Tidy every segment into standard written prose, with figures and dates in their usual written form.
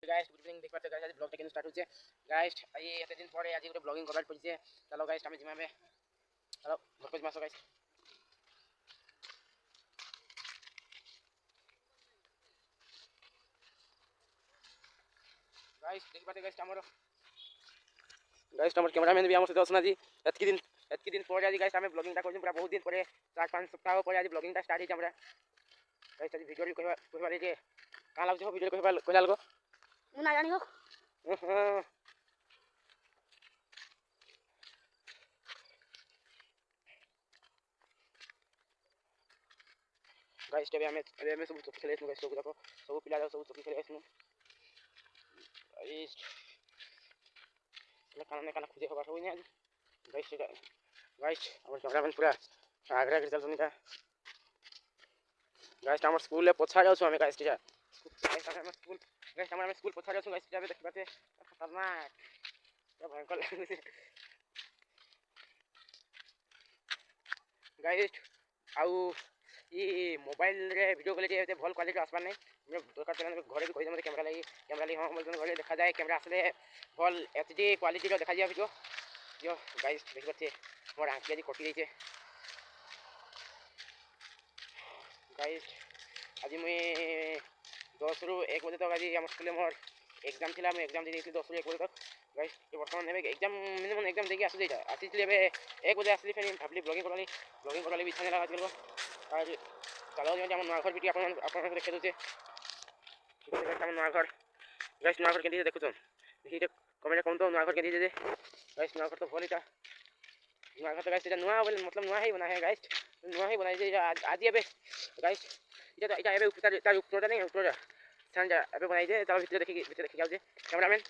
Guys good evening देखते guys आज ब्लॉगटा केन start होचे गाइस ये एते दिन परे आज गोटे ब्लॉगिंग करबार पड़िছে चलो गाइस हम जिमाबे चलो भरपूर मासो गाइस गाइस देखि पाते गाइस हमर कैमरामैन भी हमर से असना जी एतकी दिन परे आज गाइस हम ब्लॉगिंग ता करछन पूरा बहुत दिन परे 4-5 सप्ताह परे आज ब्लॉगिंग ता स्टार्ट हिच हमरा गाइस आज वीडियो कहबा रे का लागछ वीडियो कहला लगो मुना जानी हो गाइस अबे सब चौकी खेले गाइस सब देखो सब पिला सब चौकी खेले गाइस गाइस काना खुदे खबर हो आज गाइस हमर कैमरामैन पूरा आगरा के चलछन का गाइस हमर स्कूल ले पछा जाउ छु हम गाइस हमर स्कूल पछा जाउ छु गाइस जाबे देख पाते खतरनाक क्या भयंकर लागे गाइस आउ ये मोबाइल रे वीडियो क्वालिटी एते भल क्वालिटी आसबार नै दरकार चले घरे भी कहि दे कैमरा ली हां बोलछन घरे देखा जाए कैमरा आसले भल एचडी क्वालिटी रो देखा जाए वीडियो यो गाइस देख पाते मोर आंखी आज कटि जाइछे गाइस आज मुई 10 रु 1 बजे तक आज हम स्कूल में मोर एग्जाम थिला मैं एग्जाम दे 10 रु 1 बजे तक गाइस ये वर्तमान में एग्जाम मिनिमम एग्जाम देके आसी जाइता आसी ले 1 बजे आसी फिर भाबली ब्लॉगिंग करली भी इच्छा लगा आजकल को आज चलो जे हम नवा घर वीडियो अपन देखे दोचे हम नवा घर गाइस नवा घर के देखु तो देखि कमेंट कौन तो नवा घर के दे गाइस नवा घर तो भलिटा नवा घर तो गाइस नवा बोले मतलब नवा ही बना है गाइस नवा ही बनाई जे आज एबे गाइस इटा एबे ऊपर नहीं ऊपर सांजा एबे बनाई जे चलो भीतर देखि जाओ जे कैमरामैन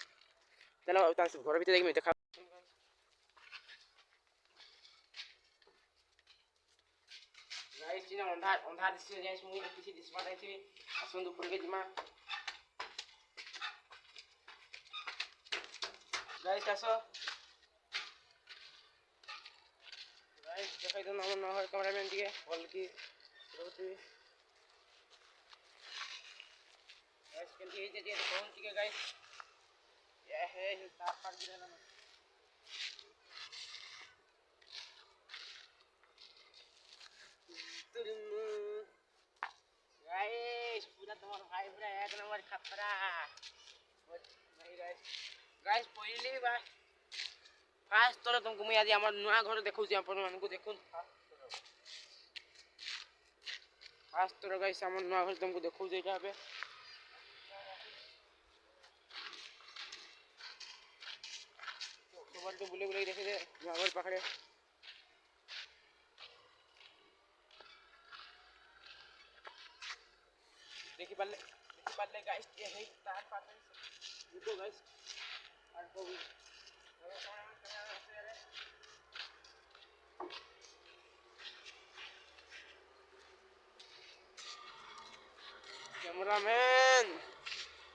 चलो तास घर भीतर देखि देखा गाइस जिना अंधार दिसे गाइस मुई किसी दिसमा दाइछि आसन ऊपर के जिमा गाइस आसो गाइस देखाइ दन हमर नहर कैमरामैन दिए बोल की रोती गाइस के लिए जे पहुंच गए गाइस ये है तार पार गिरला ना गाइस पूरा तुम्हारा भाई पूरा एक नंबर खतरा नहीं गाइस पहली बार फास्ट तोर तुमको मैं आज हमर नया घर देखौ छी अपन मानको देखुन फास्ट तोर गाइस हमर नया घर तुमको देखौ जे एटा पे तो बोल तो बुले देखे दे नया घर पाखरे देखि पाले गाइस ये है तार पाखरे रुको गाइस और को भी कैमरामैन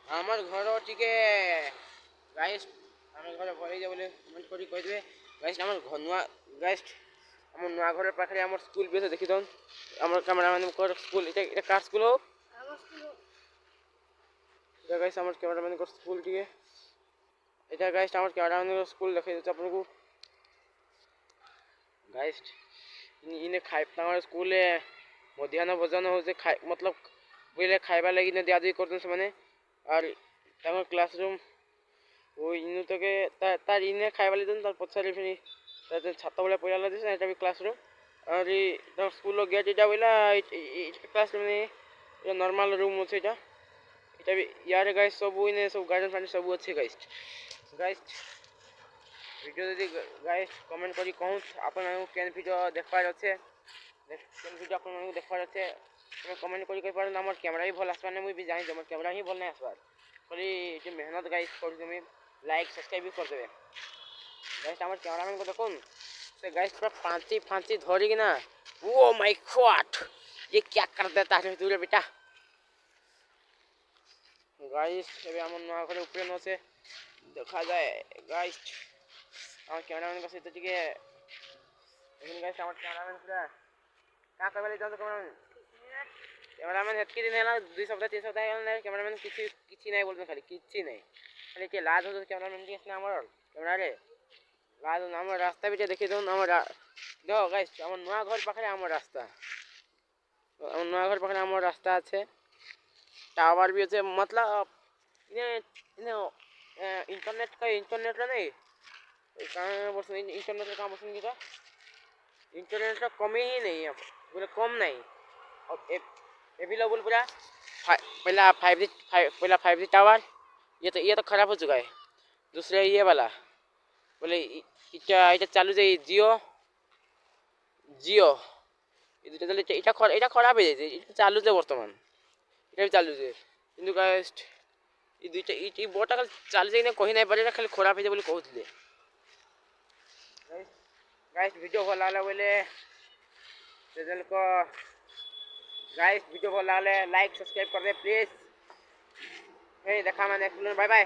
हमर घर टिके गाइस हमर घर भरे जे बोले मन करी कह देबे गाइस हमर घर नुआ गाइस हमर नुआ घर पाखरे हमर स्कूल बेसे देखि दन हमर कैमरामैन कर स्कूल एटा कार स्कूल हो हमर स्कूल हो गाइस हमर कैमरामैन कर स्कूल टिके एटा गाइस हमर कैमरामैन कर स्कूल देखे दे अपन को गाइस इने खाइ हमर स्कूल मध्याह्न भोजन हो जे खाइ मतलब पहले खाइबा लगी न दियादी करतन से माने और हमर क्लासरूम वो इनु तके तार इने खाइबा लेदन तार पछारे फिनी तार छाता बले पयला दिस एटा भी क्लासरूम और ई तार स्कूल गेट एटा बोला क्लासरूम ने ये नॉर्मल रूम होছে এটা भी यार गाइस सब इने सब गार्डन फार्डन सब अच्छे गाइस वीडियो यदि गाइस कमेंट करी कहूँ आपन केन वीडियो देखबार अच्छे केन वीडियो आपन देखबार अच्छे तुम कमेंट करी कहि पारन हमर कैमरा ही भल आसबार नै मुई भी जानि हमर कैमरा ही भल नै आसबार खाली जे मेहनत गाइस कर तुम लाइक सब्सक्राइब भी कर देबे गाइस हमर कैमरामैन को देखुन से गाइस पूरा फांसी धरी कि ना ओ माय गॉड ये क्या कर देता है तू रे बेटा गाइस एबे हमर नवा घर ऊपर न से देखा जाए गाइस हमर कैमरामैन का से तो ठीक है लेकिन गाइस हमर कैमरामैन पूरा का करबे जाओ कैमरामैन କ୍ୟାମେରାମ୍ୟାନ୍ ହେତ୍କି ଦିନ ହେଲା 2 ସପ୍ତାହ 3 ସପ୍ତାହ ହେଇଗଲାଣି କ୍ୟାମେରାମ୍ୟାନ୍ କିଛି ନାହିଁ ବୋଲୁଛନ୍ତି ଖାଲି କିଛି ନାହିଁ ଖାଲି ଟିକେ ଲାଜ ହେଉଛି କ୍ୟାମେରାମ୍ୟାନ୍ ଟିକେ ଆସିନା ଆମର କ୍ୟାମେରାରେ ଲାଜ ଆମର ରାସ୍ତା ବି ଟିକେ ଦେଖେଇ ଦେଉନ ଆମର ଦେଖ ଗାଇସ୍ ଆମ ନୂଆ ଘର ପାଖରେ ଆମ ରାସ୍ତା ଆମ ନୂଆ ଘର ପାଖରେ ଆମର ରାସ୍ତା আছে टावर भी আছে मतलब इंटरनेट नहीं कहाँ बस इंटरनेट कहाँ बस का इंटरनेट कमी ही नहीं है बोले कम नहीं और अवेलेबल पूरा पहला 5G टावर ये तो खराब हो चुका है दूसरे ये वाला बोले এটা চালু যে জিও এটা খারাপ হয়ে যাচ্ছে এটা চালুছে বর্তমান এটা भी चालू है কিন্তু গাইস এই দুইটা এই বড়টা খালি চালু যাই না কহি নাই পারে খালি খরাপ হয়ে যায় বলে কହୁଥିଲେ गाइस वीडियो भल लागला बोले चैनल को गाइस वीडियो भल लागले लाइक सब्सक्राइब कर दे प्लीज हे देखा मैं नेक्स्ट बाय बाय।